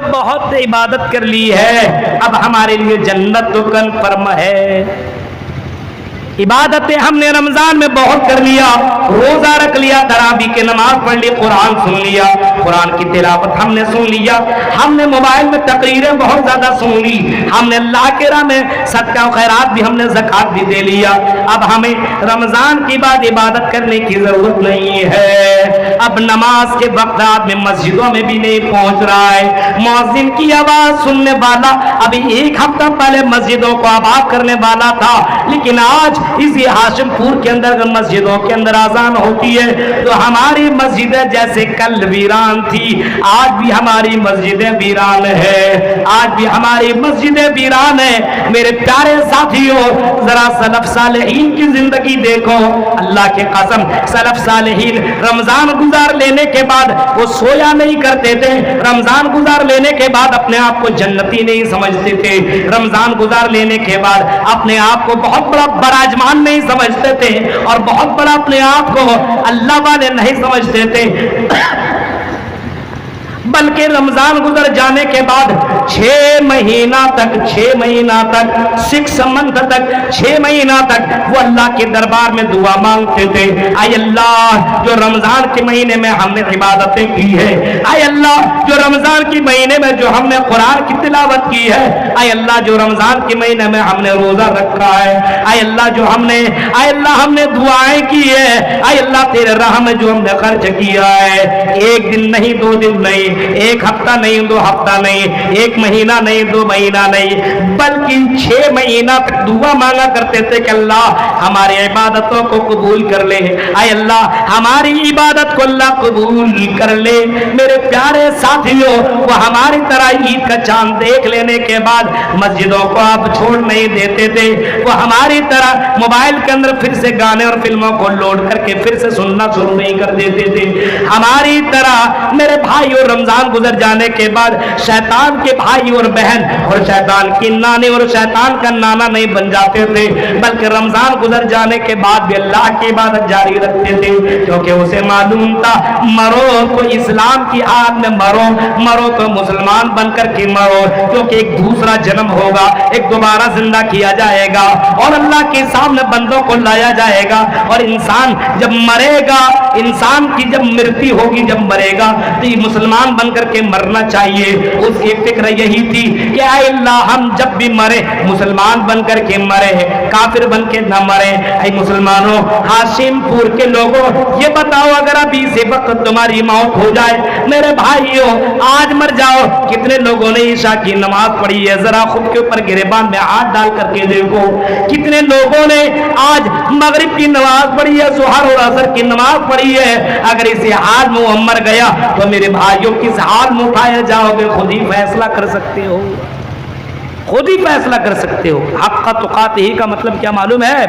تو بہت عبادت کر لی ہے، اب ہمارے لیے جنت تو کنفرم ہے۔ عبادتیں ہم نے رمضان میں بہت کر لیا، روزہ رکھ لیا، تراویح کی نماز پڑھ لی، قرآن سن لیا، قرآن کی تلاوت ہم نے سن لیا، ہم نے موبائل میں تقریریں بہت زیادہ سن لی، ہم نے اللہ کے راہ میں صدقہ و خیرات بھی، ہم نے زکوٰۃ بھی دے لیا۔ اب ہمیں رمضان کی بعد عبادت کرنے کی ضرورت نہیں ہے۔ اب نماز کے وقت آدمی مسجدوں میں بھی نہیں پہنچ رہا ہے، مؤذن کی آواز سننے والا ابھی ایک ہفتہ پہلے مسجدوں کو آباد کرنے والا تھا، لیکن آج اسی ہاشم پور کے اندر مسجدوں کے اندر اذان ہوتی ہے تو ہماری مسجدیں جیسے کل ویران تھی، آج بھی ہماری مسجدیں ویران ہے، آج بھی ہماری مسجدیں ویران ہے۔ میرے پیارے ساتھیوں، ذرا سلف صالحین کی زندگی دیکھو، اللہ کے قسم سلف صالحین رمضان گزار لینے کے بعد وہ سویا نہیں کرتے تھے، رمضان گزار لینے کے بعد اپنے آپ کو جنتی نہیں سمجھتے تھے، رمضان گزار لینے کے بعد اپنے آپ کو بہت بڑا براجمان نہیں سمجھتے تھے، اور بہت بڑا اپنے آپ کو اللہ والے نہیں سمجھتے تھے، بلکہ رمضان گزر جانے کے بعد 6 مہینہ تک 6 منتھ تک 6 مہینہ تک وہ اللہ کے دربار میں دعا مانگتے تھے، اے اللہ جو رمضان کے مہینے میں ہم نے عبادتیں کی ہے، اے اللہ جو رمضان کے مہینے میں جو ہم نے قرآن کی تلاوت کی ہے، اے اللہ جو رمضان کے مہینے میں ہم نے روزہ رکھا ہے، اے اللہ جو ہم نے دعائیں کی ہے، اے اللہ تیرے راہ میں جو ہم نے خرچ کیا ہے، ایک دن نہیں، 2 دن نہیں، ایک ہفتہ نہیں، 2 ہفتہ نہیں، ایک مہینہ نہیں، 2 مہینہ نہیں، بلکہ 6 مہینہ تک دعا مانگا کرتے تھے کہ اللہ ہماری عبادتوں کو قبول کر لے، اے اللہ ہماری عبادت کو اللہ قبول کر لے۔ میرے پیارے ساتھیوں، وہ ہماری طرح عید کا چاند دیکھ لینے کے بعد مسجدوں کو آپ چھوڑ نہیں دیتے تھے، وہ ہماری طرح موبائل کے اندر پھر سے گانے اور فلموں کو لوڈ کر کے پھر سے سننا شروع نہیں کر دیتے تھے، ہماری طرح میرے بھائی اور رمضان گزر جانے کے بعد شیطان کے بھائی اور بہن اور شیطان کی نانی اور شیطان کا نانا نہیں بن جاتے تھے، بلکہ رمضان گزر جانے کے بعد بھی اللہ کی عبادت جاری رکھتے تھے، کیونکہ اسے معلوم تھا مرو تو اسلام کی آگ میں مرو تو مسلمان بن کر کے مرو، کیونکہ ایک دوسرا جنم ہوگا، ایک دوبارہ زندہ کیا جائے گا اور اللہ کے سامنے بندوں کو لایا جائے گا، اور انسان جب مرے گا، انسان کی جب مرتی ہوگی، جب مرے گا تو یہ مسلمان بن کر کے مرنا چاہیے۔ اس کی فکر یہی تھی کہ اے اللہ ہم جب بھی مرے مسلمان بن کر کے مرے، کافر بن کے نہ مرے۔ اے مسلمانوں، ہاشم پور کے لوگوں، یہ بتاؤ اگر ابھی سے وقت تمہاری موت ہو جائے، میرے بھائیوں آج مر جاؤ، کتنے لوگوں نے عشاء کی نماز پڑھی ہے؟ ذرا خود کے اوپر گریبان میں ہاتھ ڈال کر کے دیکھو، کتنے لوگوں نے آج مغرب کی نماز پڑھی ہے، ظہر اور عصر کی نماز پڑھی ہے؟ اگر اسی حال میں وہ مر گیا تو میرے بھائیوں کس حال میں اٹھائے جاؤ گے؟ خود ہی فیصلہ کر سکتے ہو، خود ہی فیصلہ کر سکتے ہو۔ حق تقاتہ کا مطلب کیا معلوم ہے؟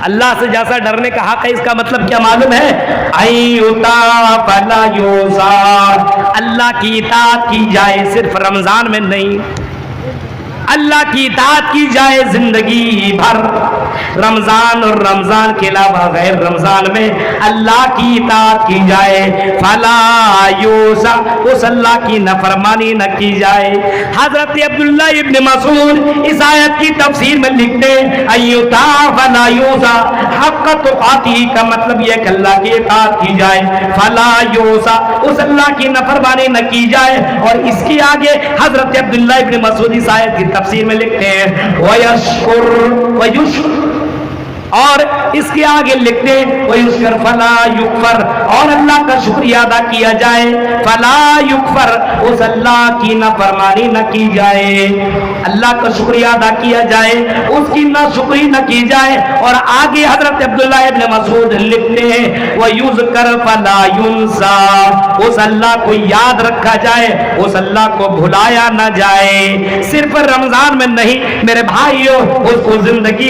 اللہ سے جیسا ڈرنے کا حق ہے، اس کا مطلب کیا معلوم ہے؟ ایوتا فلا یوزا، اللہ کی اطاعت کی جائے، صرف رمضان میں نہیں، اللہ کی اطاعت کی جائے زندگی بھر، رمضان اور رمضان کے علاوہ غیر رمضان میں اللہ کی اطاعت کی جائے، فلا یوزا، اس اللہ کی نافرمانی نہ کی جائے۔ حضرت عبداللہ ابن مسعود اس آیت کی تفسیر میں لکھتے ہیں ایوتا فلا یوزا، حق تقاتہ کا مطلب یہ کہ اللہ کی اطاعت کی جائے، فلا یوزا، اس اللہ کی نافرمانی نہ کی جائے۔ اور اس کی آگے حضرت عبداللہ ابن مسعود اس آیت کی تفسیر میں لکھتے ہیں وَيَشْكُرْ وَيُشْكُرْ، اور اس کے آگے لکھتے وَيُشْكَرْ فَلَا يُكْفَرْ، اور اللہ کا شکریہ ادا کیا جائے، فَلَا يُكْفَرْ، اس اللہ کی نافرمانی نہ کی جائے، اللہ کا شکریہ ادا کیا جائے، اس کی ناشکری نہ کی جائے۔ اور آگے حضرت عبداللہ ابن مسعود لکھتے ہیں وَيُذْكَرْ فَلَا يُنْسَى، اس اللہ کو یاد رکھا جائے، اس اللہ کو بھلایا نہ جائے۔ صرف رمضان میں نہیں میرے بھائیوں، اس کو زندگی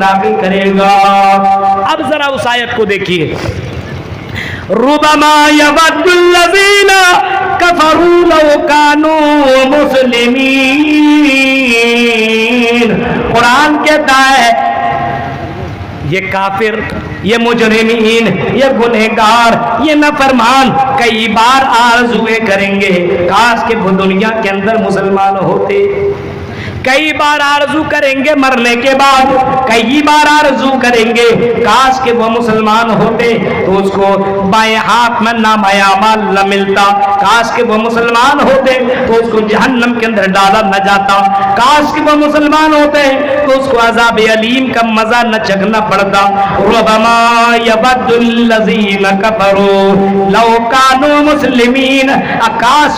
داخل کرے گا۔ اب ذرا اس آیت کو دیکھیے، ربما یود الذین کفروا لو کانوا مسلمین، قرآن کہتا ہے یہ کافر، یہ مجرمین، یہ گنہگار، یہ نافرمان کئی بار آرزویں کریں گے کاش کہ وہ دنیا کے اندر مسلمان ہوتے، کئی بار آرزو کریں گے مرنے کے بعد، کئی بار آرزو کریں گے کاش کہ وہ مسلمان ہوتے تو اس کو بائیں ہاتھ میں نامہ اعمال نہ ملتا، کاش کہ وہ مسلمان ہوتے تو اس کو جہنم کے اندر ڈالا نہ جاتا، کاش کہ وہ مسلمان ہوتے تو اس کو عذاب علیم کا مزہ نہ چکھنا پڑتا۔ ربما یود الذین کفروا لو کانوا مسلمین، کاش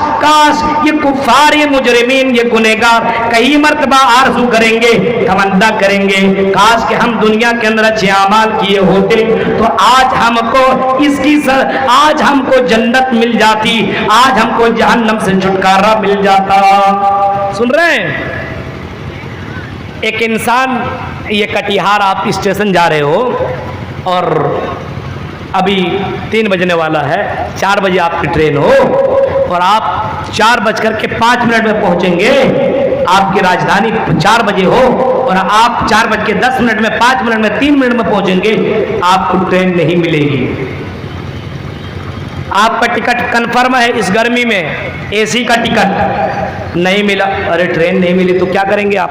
یہ کفار، یہ مجرمین، یہ گنہگار کئی مرتبہ آرزو کریں گے، تمنا کریں گے کاش کہ ہم دنیا کے اندر اچھے اعمال کیے ہوتے تو آج ہم کو جنت مل جاتی، آج ہم کو جہنم سے چھٹکارا مل جاتا۔ سن رہے ہیں؟ ایک انسان، یہ کٹیہار آپ اسٹیشن جا رہے ہو اور ابھی 3 بجنے والا ہے، 4 بجے آپ کی ٹرین ہو اور آپ 4:05 میں پہنچیں گے، آپ کی راجدھانی 4 بجے ہو اور آپ 4:10 میں 5 منٹ میں 3 منٹ میں پہنچیں گے، آپ کو ٹرین نہیں ملے گی، آپ کا ٹکٹ کنفرم ہے، اس گرمی میں اے سی کا ٹکٹ نہیں ملا، ارے ٹرین نہیں ملی تو کیا کریں گے؟ آپ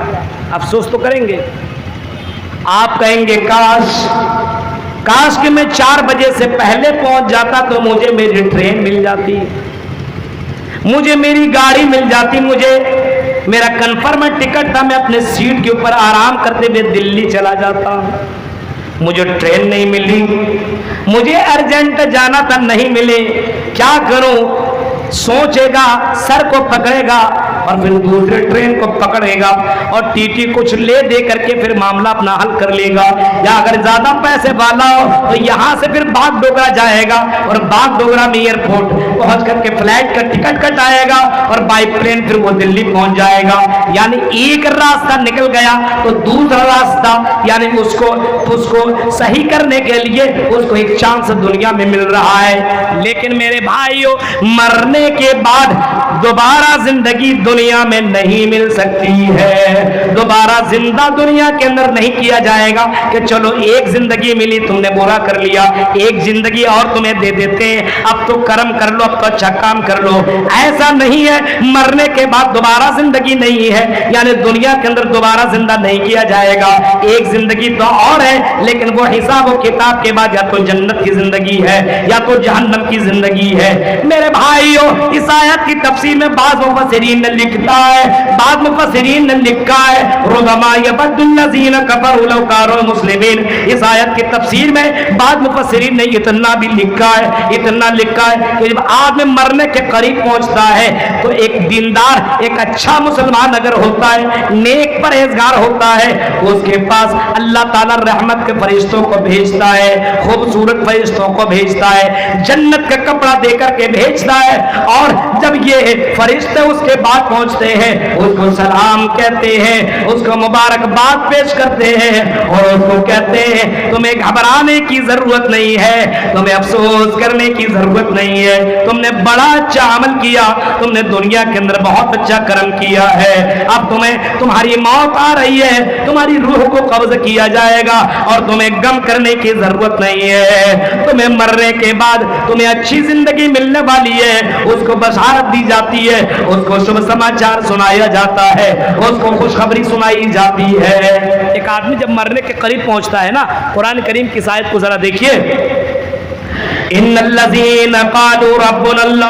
افسوس تو کریں گے، آپ کہیں گے کاش کہ میں 4 بجے سے پہلے پہنچ جاتا تو مجھے میری ٹرین مل جاتی، مجھے میری گاڑی مل جاتی، مجھے میرا کنفرم ٹکٹ تھا، میں اپنے سیٹ کے اوپر آرام کرتے ہوئے دلی چلا جاتا، مجھے ٹرین نہیں ملی، مجھے ارجنٹ جانا تھا نہیں ملے، کیا کروں؟ سوچے گا، سر کو پکڑے گا اور پھر دوسرے ٹرین کو پکڑے گا اور ٹی ٹی کچھ لے دے کر کے پھر معاملہ اپنا حل کر لے گا، یا اگر زیادہ پیسے والا ہو تو یہاں سے پھر باغ ڈوگرا جائے گا اور باغ ڈوگرا میں ایئرپورٹ پہنچ کر کے فلائٹ کا ٹکٹ کٹائے گا اور بائی پلین پھر وہ دلی پہنچ جائے گا۔ یعنی ایک راستہ نکل گیا تو دوسرا راستہ، یعنی اس کو صحیح کرنے کے لیے اس کو ایک چانس دنیا میں مل رہا ہے، لیکن میرے بھائیوں مرنے کے بعد دوبارہ زندگی دنیا میں نہیں مل سکتی ہے، دوبارہ زندہ دنیا کے اندر نہیں کیا جائے گا کہ چلو ایک زندگی ملی تم نے برا کر لیا، ایک زندگی اور تمہیں دے دیتے ہیں، اب تو کرم کر لو، اب تو اچھا کام کر لو، ایسا نہیں ہے۔ مرنے کے بعد دوبارہ زندگی نہیں ہے، یعنی دنیا کے اندر دوبارہ زندہ نہیں کیا جائے گا، ایک زندگی تو اور ہے، لیکن وہ حساب و کتاب کے بعد یا تو جنت کی زندگی ہے یا تو جہنم کی زندگی ہے۔ میرے بھائیوں اس آیت کی تفسیر میں بعض مفسرین نے لکھا ہے ربما یود الذین کفروا لو کانوا مسلمین، اس آیت کی تفسیر میں بعض مفسرین نے اتنا لکھا ہے کہ جب آدمی مرنے کے قریب پہنچتا ہے تو ایک دیندار، ایک اچھا مسلمان اگر ہوتا ہے، نیک پرہیزگار ہوتا ہے، اس کے پاس اللہ تعالیٰ رحمت کے فرشتوں کو بھیجتا ہے، خوبصورت فرشتوں کو بھیجتا ہے، جنت کا کپڑا دے کر کے بھیجتا ہے، اور جب یہ فرشتے اس کے بعد پہنچتے ہیں اس کو سلام کہتے ہیں، اس کو مبارکباد پیش کرتے ہیں اور اس کو کہتے ہیں تمہیں گھبرانے کی ضرورت نہیں ہے، تمہیں افسوس کرنے کی ضرورت نہیں ہے، تم نے بڑا اچھا عمل کیا، تم نے دنیا کے اندر بہت اچھا کرم کیا ہے، اب تمہاری موت آ رہی ہے، تمہاری روح کو قبض کیا جائے گا اور تمہیں غم کرنے کی ضرورت نہیں ہے، تمہیں مرنے کے بعد تمہیں اچھی زندگی ملنے والی ہے، اس کو بشارت دی جاتی ہے، اس کو شبھ سماچار سنایا جاتا ہے، اس کو خوشخبری سنائی جاتی ہے۔ ایک آدمی جب مرنے کے قریب پہنچتا ہے نا، قرآن کریم کی آیت کو ذرا دیکھیے، ان الذین قالوا ربنا اللہ